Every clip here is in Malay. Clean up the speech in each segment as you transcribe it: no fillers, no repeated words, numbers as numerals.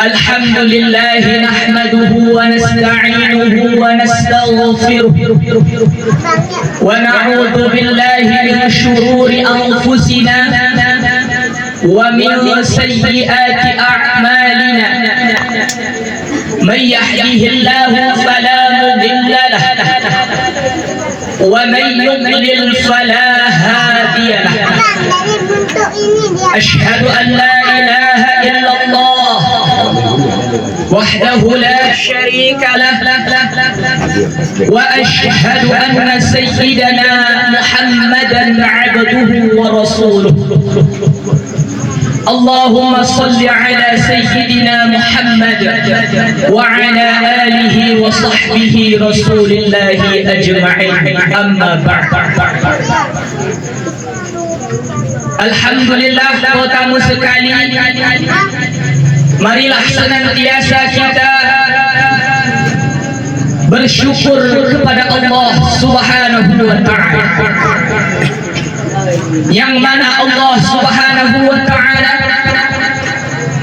Alhamdulillah nahmaduhu wa nasta'inuhu wa nastaghfiruh wa na'udzu billahi min shururi anfusina wa min sayyiati a'malina man yahdihillahu fala mudilla lahu wa man yudlil fala hadiya lahu. أشهد أن لا إله إلا الله وحده لا شريك له وأشهد أن سيدنا محمدا عبده ورسوله. اللهم صل على سيدنا محمد وعلى آله وصحبه رسول الله أجمعين. أما بعد. Alhamdulillah, tamu sekali, marilah senantiasa kita bersyukur kepada Allah Subhanahu wa Ta'ala, yang mana Allah Subhanahu wa Ta'ala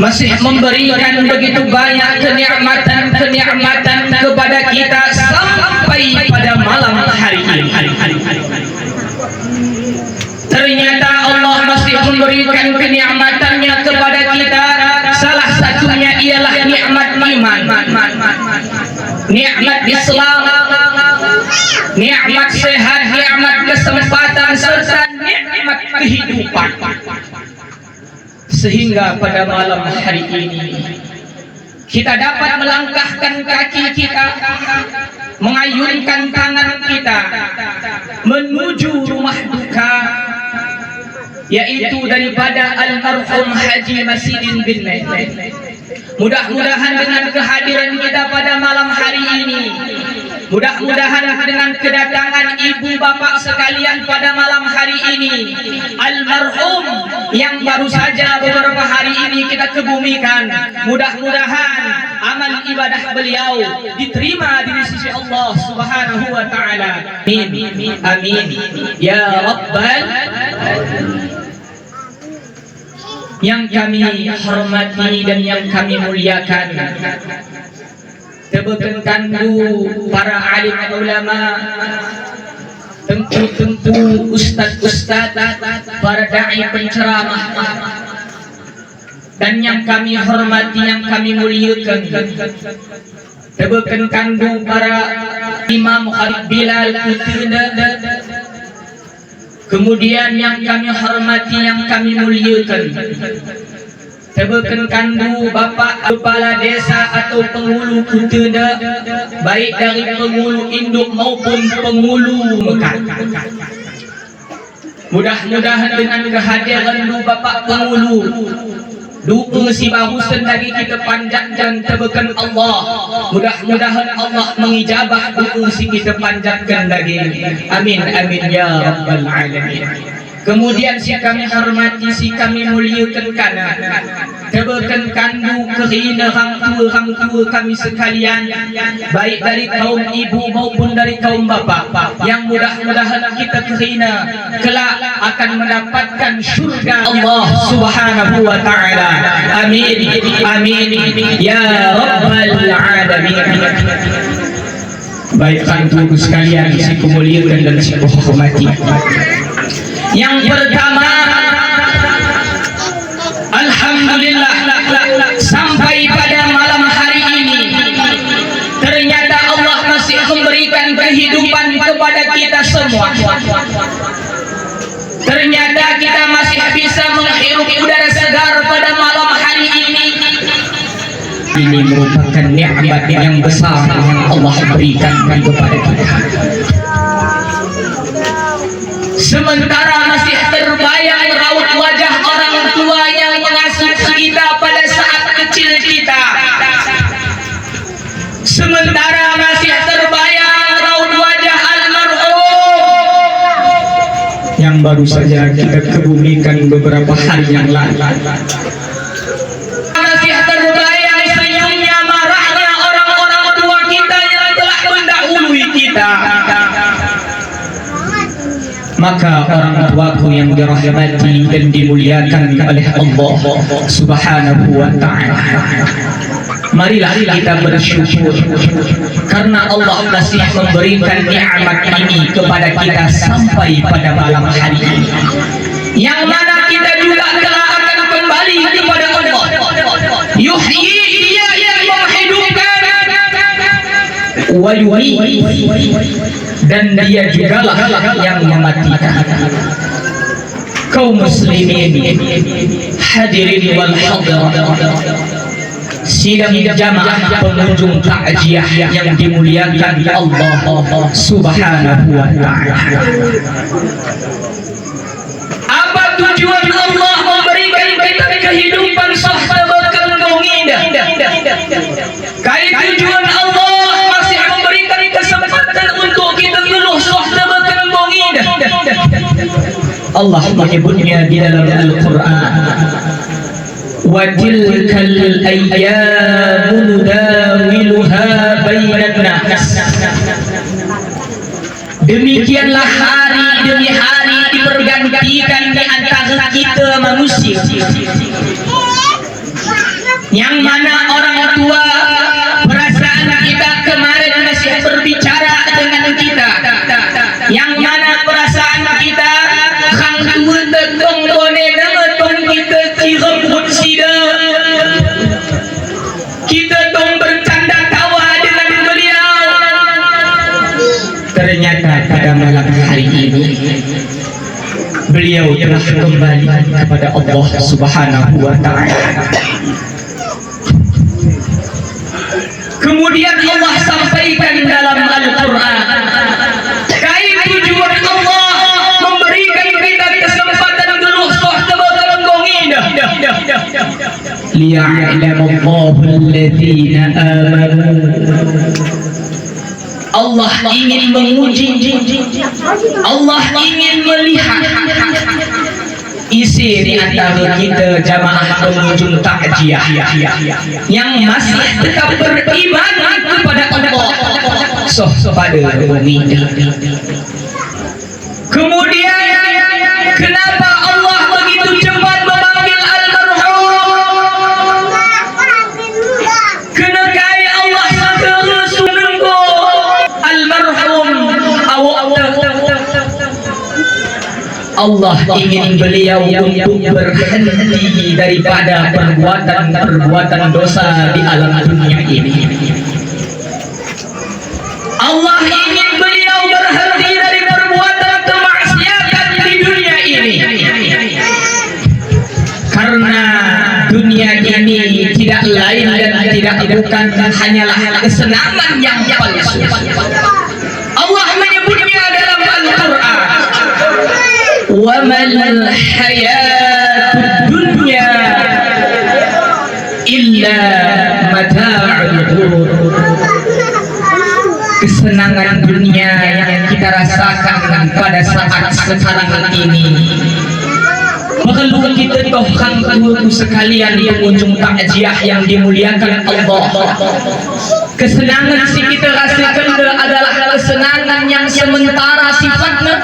masih memberikan begitu banyak kenikmatan kepada kita sampai pada malam hari ini. Ternyata Allah masih memberikan kenikmatannya kepada kita. Salah satunya ialah nikmat iman, nikmat Islam, nikmat sehat, nikmat kesempatan, serta nikmat kehidupan. Sehingga pada malam hari ini kita dapat melangkahkan kaki kita, mengayunkan tangan kita menuju rumah duka, yaitu daripada almarhum Haji Masidin bin Maidin. Mudah-mudahan dengan kehadiran kita pada malam hari ini, mudah-mudahan dengan kedatangan ibu bapak sekalian pada malam hari ini, almarhum yang baru saja beberapa hari ini kita kebumikan, mudah-mudahan amal ibadah beliau diterima di sisi Allah Subhanahu wa Ta'ala. Amin, amin ya rabbal alamin. Yang kami hormati dan yang kami muliakan, tentu para alim ulama, tentu ustaz-ustaz, para dai penceramah, dan yang kami hormati, yang kami muliakan, tentu para imam Khalid Bilal Kutuna, kemudian yang kami hormati, yang kami muliakan, kandu Bapak Kepala Desa atau penghulu Kutuna, baik dari penghulu induk maupun penghulu Mekah. Mudah-mudahan dengan kehadiran Bapak penghulu, doa si bahusan lagi kita panjatkan tebakan Allah. Mudah-mudahan Allah mengijabah doa si kita panjatkan lagi. Amin, amin ya rabbal alamin. Kemudian si kami hormati, si kami muliakan kana tebakan kandu kehina hang tua kami sekalian, baik dari kaum ibu maupun dari kaum bapak, yang mudah-mudahan kita kehina kelak akan mendapatkan surga Allah Subhanahu wa Ta'ala. Amin, amin ya rabbal alamin. Baik kandu sekalian, si kumuliakan dan si hormati, yang pertama, alhamdulillah, sampai pada malam hari ini ternyata Allah masih memberikan kehidupan kepada kita semua. Ternyata kita masih bisa menghirup udara segar pada malam hari ini. Ini merupakan nikmat yang besar yang Allah berikan kepada kita. Sementara masih terbayang raut wajah orang tua yang mengasuh kita pada saat kecil kita, sementara masih terbayang raut wajah almarhum yang baru saja kita kebumikan beberapa hari yang lalu, masih terbayang senyumnya, marahnya orang-orang tua kita yang telah mendahului kita. Maka orang tuaku yang dirahmati dan dimuliakan oleh Allah Subhanahu wa ta'ala, marilah kita bersyukur karena Allah masih memberikan nikmat ini kepada kita sampai pada malam hari ini, yang mana kita juga telah akan kembali kepada Allah. Yuhyi, Dia yang menghidupkan, wa yumiit, dan Dia jugalah yang mematikan. Kaum muslimin hadirin wal hadirat, sidang jamaah pengunjung takziah yang dimuliakan Allah Subhanahu wa ta'ala. Apa tujuan Allah memberikan kita kehidupan sahabatkan indah? Kai tujuan Allah masih memberikan kesempatan untuk kita ngeluh sahabatkan indah. Allah menyebutnya di dalam Al-Quran, wa tilkal ayyamu nudawiluha bainan nas. Demikianlah hari demi hari dipergantikan di antara kita manusia, yang mana orang tua perasaan kita kemarin masih berbicara dengan kita, yang mana perasaan kita khang tua tetong bone ngetong kita cirembut sida, kita dong bercanda tawa dengan beliau. Ternyata pada malam hari ini beliau telah kembali kepada Allah Subhanahu wa ta'ala. Kemudian Allah sampaikan dalam Al-Quran, kai tujuan Allah memberikan kita kesempatan geluh sahabat indah, liya'lamallahu alladhina amanu. Allah ingin menguji, Allah ingin melihat isi di antara kita jamaah pengunjung takziah yang masih tetap beriman kepada Allah pada bumi. Kemudian kenapa Allah begitu cepat memanggil almarhum? Kenakai Allah segera sunengko almarhum Allah ingin beliau untuk berhenti daripada perbuatan dosa di alam dunia ini. Allah ingin beliau berhenti dari perbuatan kemaksiatan di dunia ini, karena dunia ini tidak lain dan tidak bukan hanyalah kesenangan yang palsu. Allah menyebutnya dalam Al-Quran, wa mal hayatud dunya illa mata'ul ghurur. Kesenangan dunia yang kita rasakan pada saat sekarang ini, perlu kita tohkan sekalian pengunjung takziah yang dimuliakan Allah. Kesenangan si kita rasakan adalah kesenangan yang sementara sifatnya,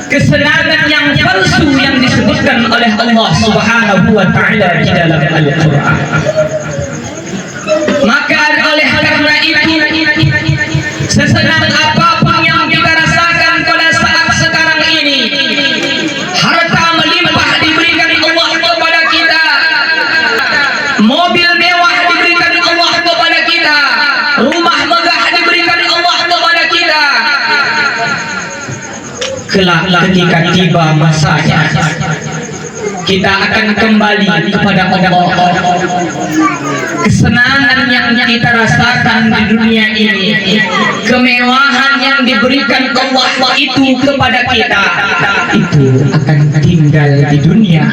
kesenangan yang palsu yang disebutkan oleh Allah Subhanahu wa ta'ala di dalam Al-Quran. Maka oleh karena itu, sesenang apapun yang kita rasakan pada saat sekarang ini, harta melimpah diberikan Allah kepada kita, mobil mewah diberikan Allah kepada kita, rumah megah diberikan Allah kepada kita. Kelak ketika tiba masanya, kita akan kembali kepada Allah. Kesenangan yang kita rasakan di dunia ini, kemewahan yang diberikan Allah itu kepada kita, itu akan tinggal di dunia.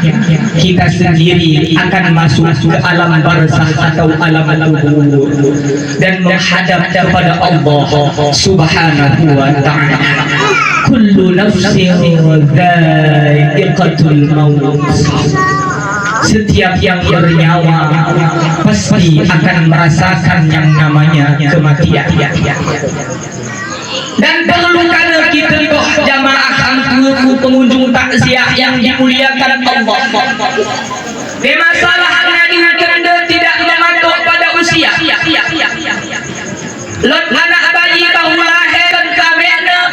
Kita sendiri akan masuk ke alam barzakh atau alam kubur dan menghadap kepada Allah Subhanahu wa ta'ala. Kullu nafsin dha'iqatul maut. Setiap yang bernyawa pasti akan merasakan yang namanya kematian. Dan perlu kita jamaah aku pengunjung takziah yang dimuliakan Allah. Masalahnya dikende tidak mematok pada usia. Lot anak bayi baru lahir kabehna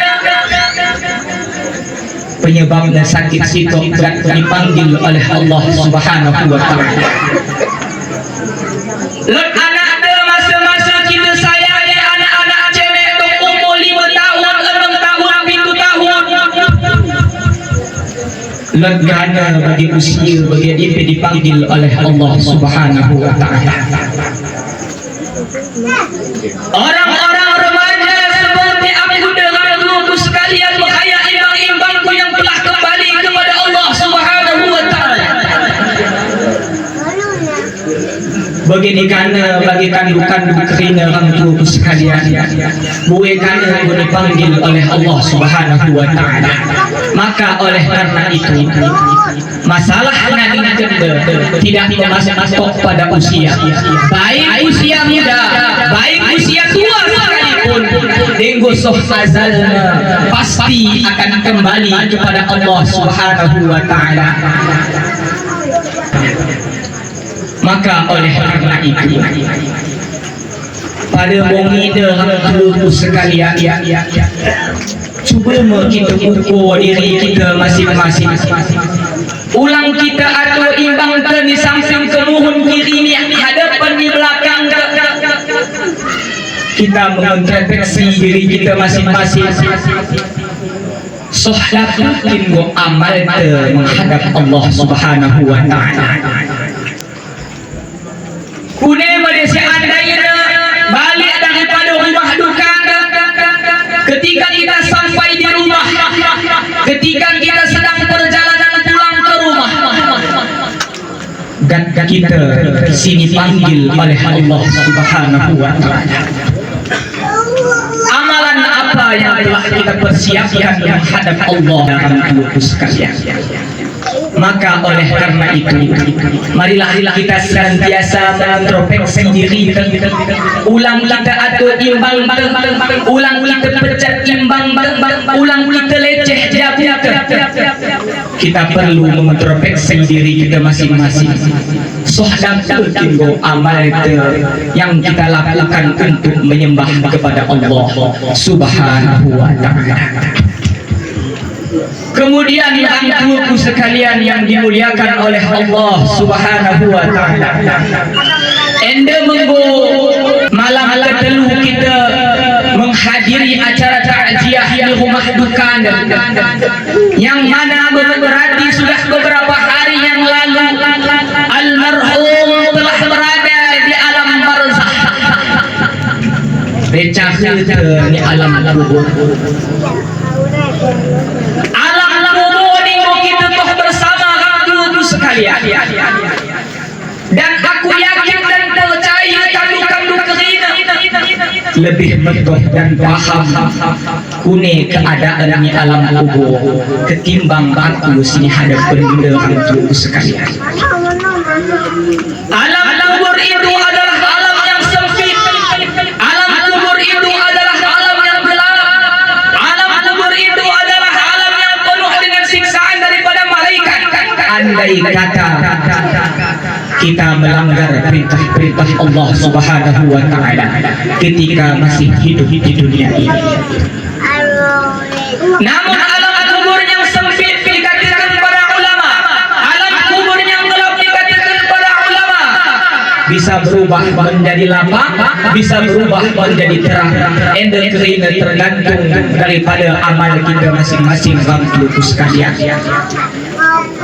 penyebabnya sakit sitok berat dipanggil oleh Allah Subhanahu wa taala. Lot anak ada masa-masa kita sayang anak-anak cewek tu umur 5 tahun, 6 tahun, 7 tahun. Lot kerana bagi usia bagi dia dipanggil oleh Allah Subhanahu wa taala. Orang-orang remaja seperti aku dengan guru sekalian menghayat imbang-imbangku yang telah kembali kepada Allah Subhanahu wa taala. Begini kerana bagi kandung-kandung kerana orang tuaku sekalian, bukan kerana aku dipanggil oleh Allah Subhanahu wa taala. Maka oleh karena itu masalah Nabi tidak masuk pada usia, baik usia muda, baik usia tua sekalipun, denggo soh azalna pasti akan kembali kepada Allah Subhanahu wa taala. Maka oleh karena itu pada mengida hangku sekalian, cuba kita ukur diri kita masing-masing. Ulang kita atau imbang ke di samping kemuhun kiri ni, hadapan di belakang kita mengintrospeksi diri kita masing-masing. Sohdatin go amal menghadap Allah Subhanahu wa taala. Kune Malaysia andainya balik daripada rumah duka, ketika kita sampai di rumah, ketika kita sedang perjalanan pulang ke rumah, dan kita sini panggil oleh Allah Subhanahu wa taala. Amalan apa yang telah kita persiapkan menghadap Allah dalam tubuh sekalian? Maka oleh karena itu, marilah kita senantiasa introspeksi diri. Ulang kita atau imbang, ulang kita pecat imbang, ulang kita leceh jatuh. Kita perlu mengintrospeksi diri kita masing-masing. Sohdatul tinggo amal yang kita lakukan untuk menyembah kepada Allah Subhanahu wa taala. Kemudian ibu-ibu sekalian yang dimuliakan oleh Allah Subhanahu wa taala, ende menggo malam ketelu kita menghadiri acara takziah di rumah duka yang mana berarti sudah beberapa hari yang lalu almarhum telah berada di alam barzakh. Becah di alam kubur. Dan aku yakin dan percaya kandung-kandung kerina lebih betul dan paham kune keadaan di alam kubur ketimbang aku sini hadap benda hantu sekalian. Alam kubur itu adalah alam yang sempit. Alam kubur itu adalah alam yang gelap. Alam kubur itu adalah alam yang penuh dengan siksaan daripada malaikat. Andai kata kita melanggar perintah-perintah Allah Subhanahu wa taala ketika masih hidup di dunia ini. Namun alam kubur yang sempit dikatakan para ulama, alam kubur yang gelap dikatakan para ulama, bisa berubah menjadi lapang, bisa berubah menjadi terang. Ende kerana tergantung daripada amal kita masing-masing bangku sekalian.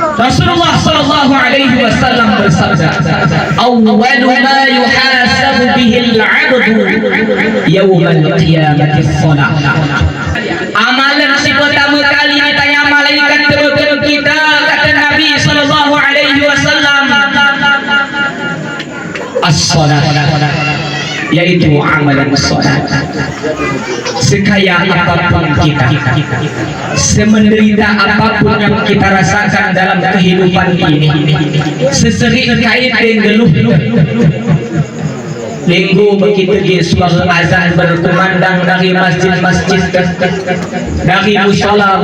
Rasulullah sallallahu alaihi wasallam bersabda, "Awwalu ma yuhasabu bihi al-'abdu yawm al-qiyamati as-salah." Amalan si pertama kali ditanya malaikat terhadap kita, kata Nabi sallallahu alaihi wasallam, as-salat, yaitu amalan salat. Sekaya apapun kita, semenderita apapun yang kita rasakan dalam kehidupan ini, sesering kait dengan geluh linggu begitu di suara azan berkumandang dari masjid-masjid dari musola,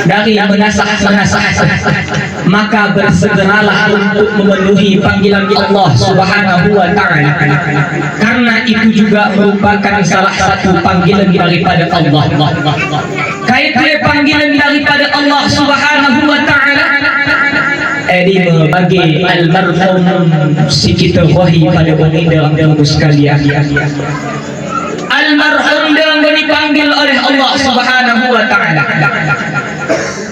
dari mengasah, maka bersegeralah untuk memenuhi panggilan Allah Subhanahu wa Ta'ala, karena itu juga merupakan salah satu panggilan daripada Allah. Kait panggilan daripada Allah Subhanahu wa Ta'ala bagi almarhum si kita wahi pada wanita yang sekalian. Almarhum yang dipanggil oleh Allah Subhanahu wa Ta'ala.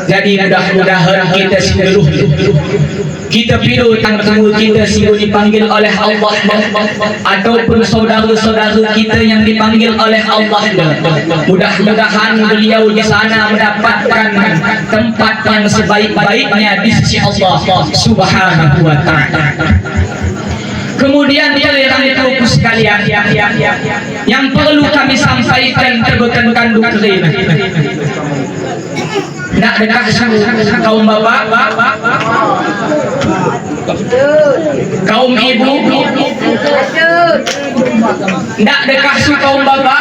Jadi mudah-mudahan kita seluruh kita pilu tanggung kita siapa dipanggil oleh Allah, ataupun saudara-saudara kita yang dipanggil oleh Allah, mudah-mudahan beliau di sana mendapatkan tempat yang sebaik-baiknya di sisi Allah Subhanahu wa Ta'ala. Kemudian itu sekalian yang perlu kami sampaikan tebakan kandung kerana nak dekah kaum bapak, kaum ibu, nak dekah kaum bapak.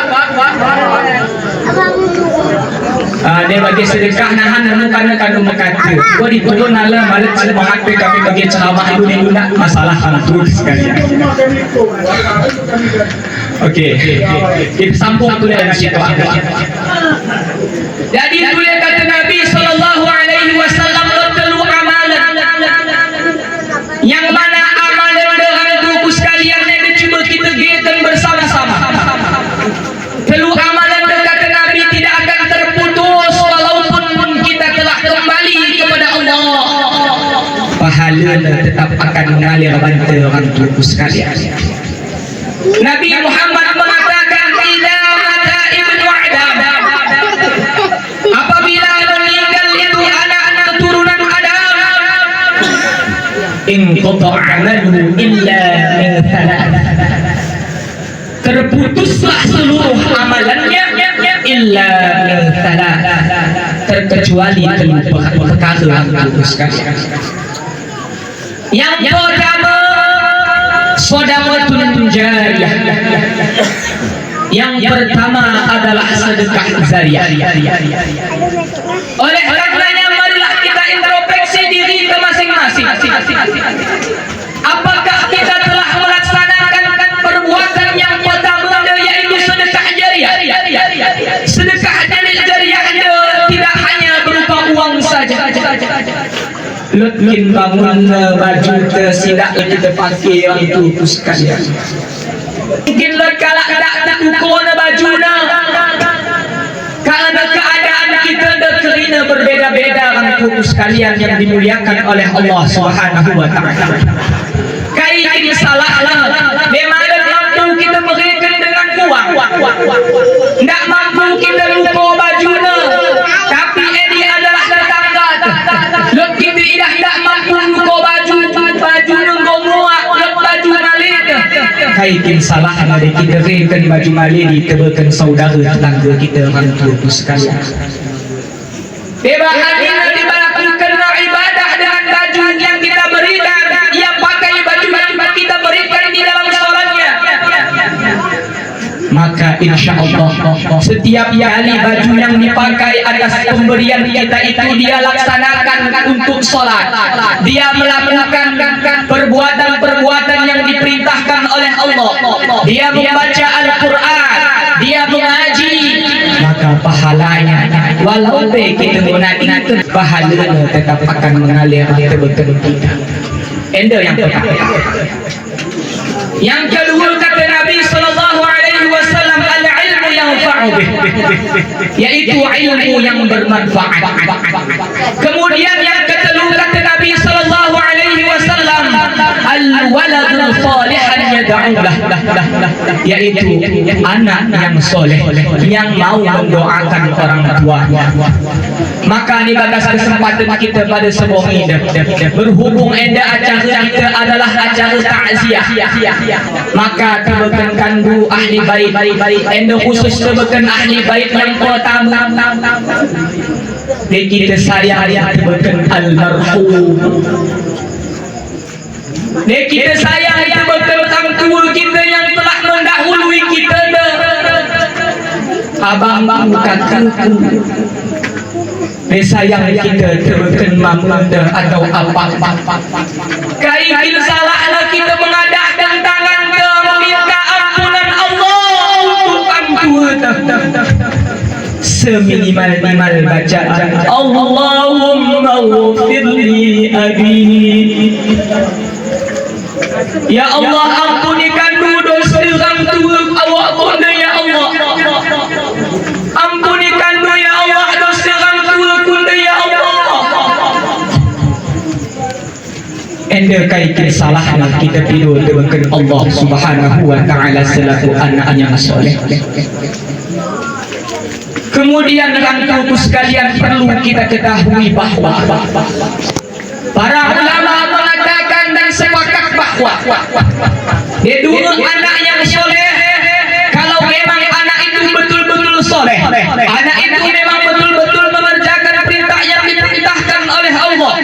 Dia bagi sedekah nahan karena kandung berkata gua diturun ala malam semangat kami bagi ceramah itu guna masalah hantu sekalian. Okey, kita sambung dulu dengan situ. Jadi dulu kata Nabi sallallahu alaihi wasallam telu amalan yang mana amalan dengan buku sekalian yang cuba kita giatkan bersama-sama. Telu amalan kata Nabi tidak akan terputus walaupun kita telah kembali kepada Allah. Pahala tetap akan mengalir bantu orang buku sekalian. Nabi Muhammad mengatakan idza mata ibnu Adam, apabila meninggal itu anak keturunan Adam, inqata'a amalu illa min thalath, terputuslah seluruh amalannya illa min thalath, terkecuali perkara yang putuskan. Yang pertama sedekah jariyah. Yang pertama adalah sedekah jariyah. Oleh karenanya marilah kita introspeksi diri ke masing-masing. Apakah kita telah melaksanakan perbuatan yang pertama yaitu sedekah jariyah? Sedekah jariyah tidak hanya berupa uang saja. Lekin bangun baju tersidak kita pakai yang itu sekalian. Mungkin lekala tak ukur baju na, karena keadaan kita kerana berbeza-beza orang sekalian yang dimuliakan oleh Allah Subhanahu wa Ta'ala. Kait salah memang mampu kita berikan dengan uang, tidak mampu kita ukur baju na, tapi ini adalah tetangga. Lekin tidak mampu ukur baju nunggu muak, baju malik. Kaitin salah dari kita berikan baju malik ditebakan saudara tetangga kita orang tua sekalian. Tiba-tiba dilakukan ibadah dengan baju yang kita berikan, ia pakai baju kita berikan di dalam solatnya. Maka insya Allah setiap kali baju yang dipakai atas pemberian kita itu dia laksanakan untuk sholat, dia melakukan perbuatan-perbuatan yang diperintahkan oleh Allah, dia membaca Al-Quran, dia mengaji, maka pahalanya walaupun kita menanti pahalanya tetap akan mengalir ke betul kita. Endo yang pertama. Yang kedua kata Nabi sallallahu alaihi wasallam al-ilmu yang fa'ubih, yaitu ilmu yang bermanfaat. Kemudian yang ketiga kata Nabi sallallahu alaihi wasallam al-waladul salihan yad'u lah, yaitu anak yang soleh yang mau mendoakan orang tua. Maka di batas kesempatan kita pada sebuah ini berhubung acara kita adalah acara takziah, maka tebakan kandu ahli bait enda khusus tebakan ahli bait yang pertama dan kita sayang tebakan almarhum, dan kita sayang tebakan orang tua kita yang telah mendahului kita. abang kakakku desa yang kita terken mamanda atau apa kain salah kita mengadak dan tangan meminta ampunan Allah untuk ampun seminimal-minimal bacaan Allahumma ghfirli abi. Ya Allah, ampunikan dosa orang tua awak bunda ya Allah. Ampunikan ya Allah dosa orang tua bunda ya Allah. Enda kai kesalahan kita tidur dengan Allah Subhanahu wa taala selaku anak-anaknya soleh. Kemudian rangkaian sekalian perlu kita ketahui bahwa para ulama mengatakan dan sepakat bahwa dia dua anak yang soleh, kalau memang anak itu betul-betul soleh, anak itu memang betul-betul mengerjakan perintah yang diperintahkan oleh Allah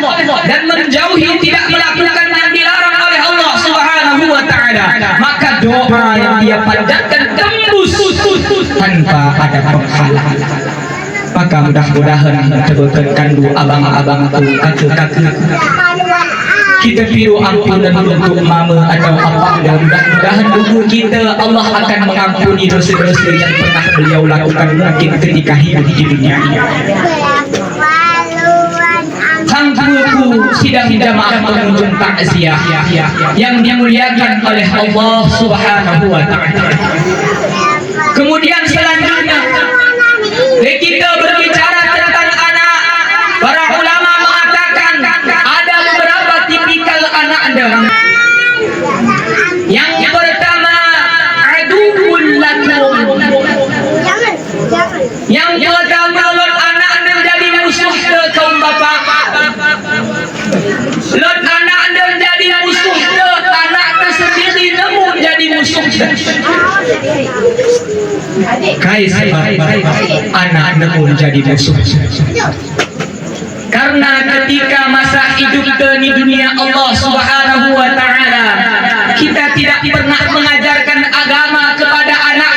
dan menjauhi tidak melakukan yang dilarang oleh Allah Subhanahu wa taala, maka doa yang dia panjatkan tembus tanpa ada penghalang. Maka mudah-mudahan terbakan kandu abang-abang kakak-kakak kita piru ampunan untuk mama atau apa, dan mudah-mudahan dulu kita Allah akan mengampuni dosa-dosa yang pernah beliau lakukan mungkin ketika hidup di dunia ini. Hangguku sidang jamaah pengunjung takziah yang dimuliakan oleh Allah Subhanahu wa taala. Kemudian selanjutnya kita berbicara tentang anak. Para ulama mengatakan ada beberapa tipikal anak Anda. Yang pertama, aduul lakum. Yang pertama, anak Anda menjadi musuh ke kaum bapak. Lot anak Anda menjadi musuh ke anak tersendiri, namun jadi musuh. Kai sebab anak namun jadi musuh. Karena ketika masa hidup di dunia Allah Subhanahu wa taala, kita tidak pernah mengajarkan agama kepada anak.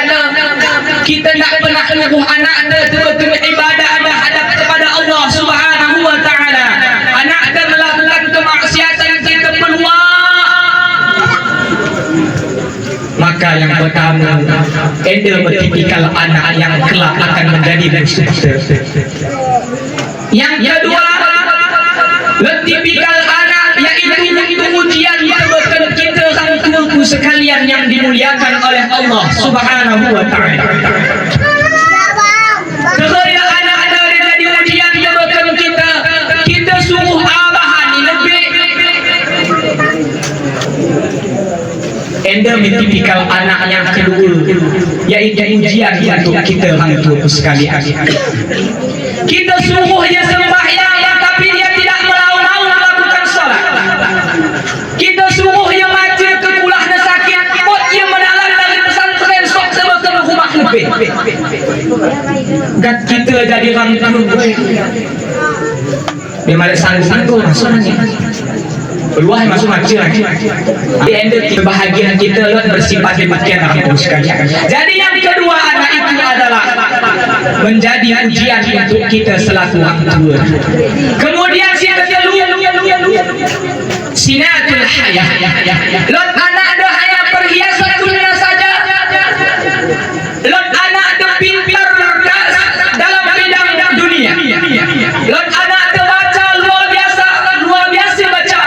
Kita tidak pernah menyuruh anak betul-betul ibadah hadap kepada Allah Subhanahu wa taala. Anak melakukan kemaksiatan kita peluang. Maka yang pertama, anda bertipikal anak yang kelak akan menjadi musuh. Yang kedua, tipikal anak yaitu ujian yang kita rangkuku sekalian yang dimuliakan oleh Allah Subhanahu wa taala. Ketika anak ada jadi ujian yang kita suruh abahan lebih. Anda tipikal anak yang kedua yaitu ujian untuk kita rangkuku sekalian. Kita suruh dia sembahyang tapi dia tidak mau melakukan salat. Kita suruh dia mati kekulah dan sakit, buat dia menalan dari pesantren sok sebab ke rumah lebih. Gat kita jadi rangkul. Dia malah sanggup maksudnya. Peluang masuk macam lagi. Di enda kebahagiaan kita bersifat demikian rangkul sekalian. Jadi yang kedua anak itu adalah menjadi ujian untuk kita selaku orang tua. Kemudian si kedua sinatul hayah. Lot anak ada hayah perhiasan dunia saja. Lot anak ada pintar dalam bidang dunia. Lot anak ada baca luar biasa baca.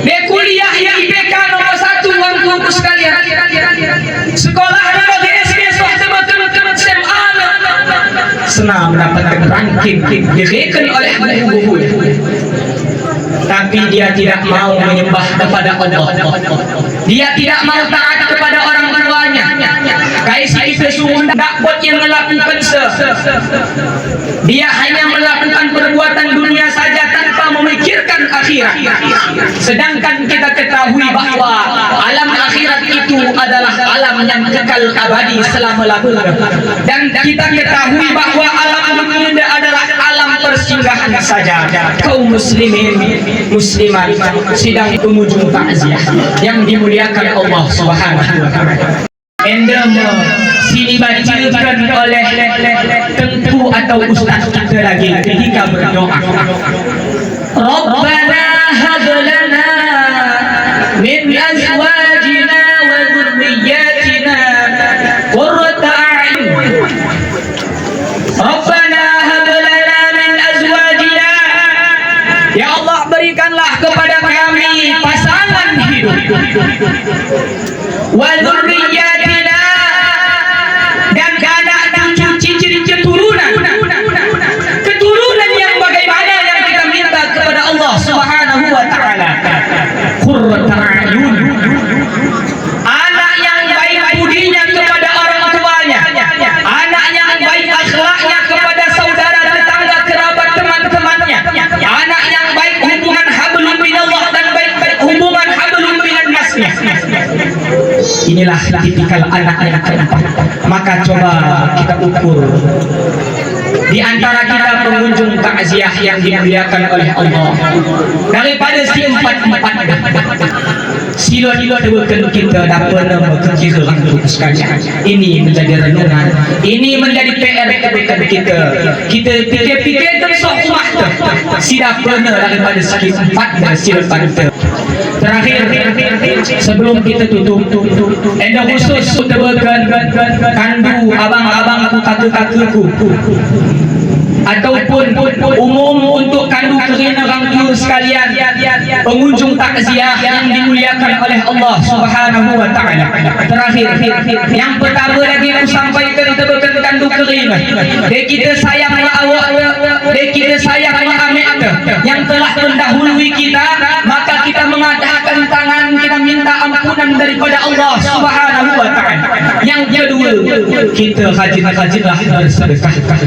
Dia kuliah yang IPK nomor 1 orang tuaku sekalian. Sekolah bagi SD SMA senang mendapatkan ranking diberikan oleh guru, tapi dia tidak mau menyembah kepada Allah. Dia tidak mau taat kepada orang tuanya. Kaisa itu suruh tak buat yang melakukan dia hanya melakukan perbuatan dunia saja tanpa memikirkan akhirat. Sedangkan kita ketahui bahwa alam akhirat itu adalah alam yang kekal abadi selama-lamanya. Dan kita ketahui bahwa alam dunia adalah alam persinggahan saja. Kaum muslimin muslimat sidang penghujung takziah yang dimuliakan Allah Subhanahu wa taala. Anda sini dibacakan oleh tengku atau ustaz kita lagi ketika berdoa. Rabbana hab lana min azwajina wa dhurriyyatina qurrata a'yun. Rabbana hab lana min azwajina, ya Allah berikanlah kepada kami pasangan hidup, wa dhurriyyatina, dan anak cucu cicit keturunan yang bagaimana yang kita minta kepada Allah Subhanahu wa taala. Qurrata a'yun, anak yang baik budinya kepada orang tuanya, anak yang baik akhlaknya kepada saudara tetangga kerabat teman-temannya, anak yang baik hubungan hablum minallah dan baik hubungan hablum minan nasnya. Inilah tipikal anak yang keempat. Maka coba kita ukur di antara kita pengunjung takziah yang dimuliakan oleh Allah, daripada si empat-empat silo-silo tebukan kita dapat berkira untuk sekalian. Ini menjadi renungan, ini menjadi PR kita. Kita fikir-fikir tentang rumah tidak pernah daripada segi empat dan silo kita. Terakhir, sebelum kita tutup, ada khusus tebukan kandu abang-abangku, kakak-kakakku, ataupun umum untuk kandu kering orang tua sekalian, pengunjung takziah yang dimuliakan oleh Allah Subhanahu wa taala. Terakhir, yang pertama lagi aku sampaikan tebukan kandu kering. Kita sayang awak, kita sayang amek yang telah mendahului kita, maka kita mengadakan tangan, kita minta ampunan daripada Allah Subhanahu wa taala. Yang kedua, kita rajin-rajinlah bersedekah.